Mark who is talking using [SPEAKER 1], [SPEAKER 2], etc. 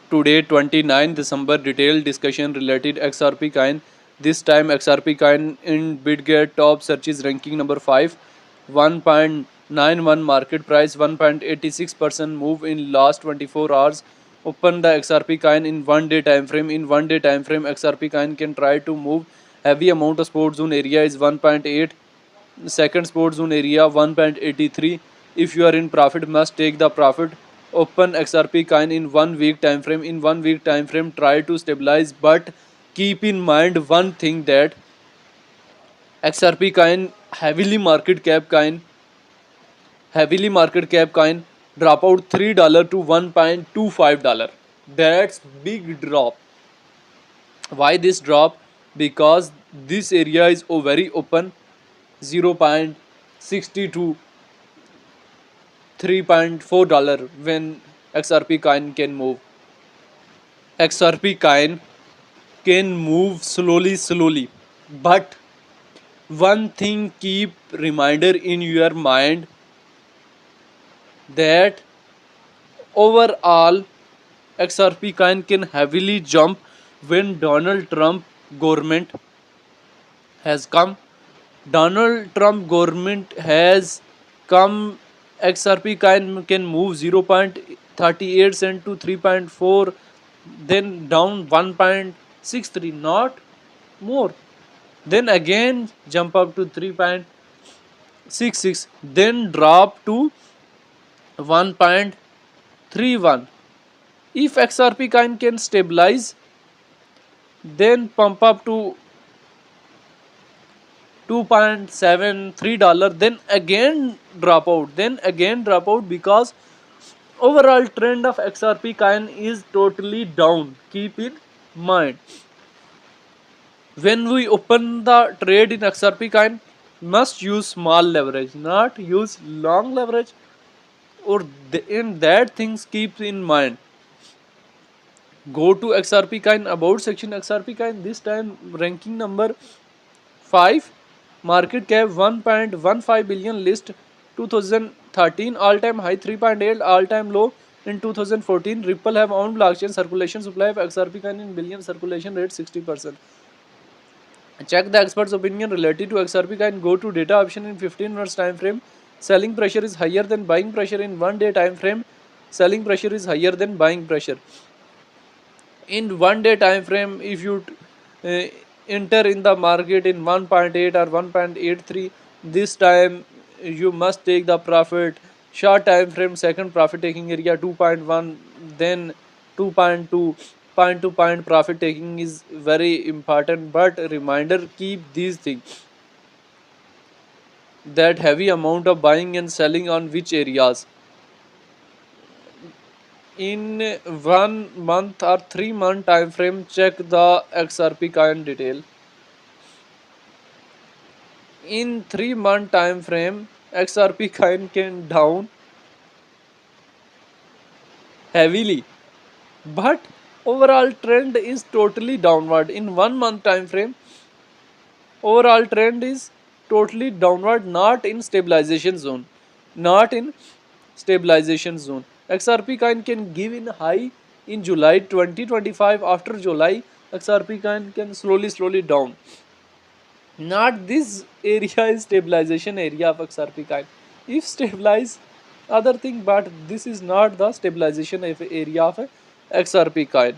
[SPEAKER 1] Today 29 December detailed discussion related XRP coin. This time XRP coin in BitGet top searches ranking number 5, 1.91 market price, 1.86% move in last 24 hours. Open the XRP coin in 1 day time frame. In 1 day time frame, XRP coin can try to move heavy amount of support zone area is 1.8, second support zone area 1.83. If you are in profit, must take the profit. Open XRP coin in 1 week time frame. In 1 week time frame, try to stabilize, but keep in mind one thing that XRP coin heavily market cap coin drop out $3 to $1.25. That's big drop. Why this drop? Because this area is very open, 0.60 to $3.4 when XRP coin can move. XRP coin can move slowly, but one thing keep reminder in your mind that overall XRP coin can heavily jump when Donald Trump government has come. Donald Trump government has come. XRP can move 0.38 cent to 3.4, then down 1.63, not more. Then again jump up to 3.66, then drop to 1.31. If XRP coin can stabilize, then pump up to $2.73, then again drop out, because overall trend of XRP coin is totally down. Keep in mind, when we open the trade in XRP coin, must use small leverage, not use long leverage, or in that things keep in mind. Go to XRP coin about section. XRP coin this time ranking number 5, market cap 1.15 billion, list 2013, all time high 3.8, all time low in 2014. Ripple have own blockchain circulation, supply of XRP coin in billion, circulation rate 60%. Check the experts opinion related to XRP coin. Go to data option in 15 minutes time frame. Selling pressure is higher than buying pressure in 1 day time frame. Selling pressure is higher than buying pressure in 1 day time frame. If you enter in the market in 1.8 or 1.83, this time you must take the profit. Short time frame, second profit taking area 2.1, then 2.2. Point to point profit taking is very important, but reminder, keep these things, that heavy amount of buying and selling on which areas. In 1 month or 3 month time frame, check the XRP coin detail. In 3 month time frame, XRP coin can down heavily, but overall trend is totally downward. In 1 month time frame, overall trend is totally downward, not in stabilization zone. XRP coin can give in high in July 2025. After July, XRP coin can slowly down. Not this area is stabilization area of XRP coin. If stabilize, other thing, but this is not the stabilization area of XRP coin.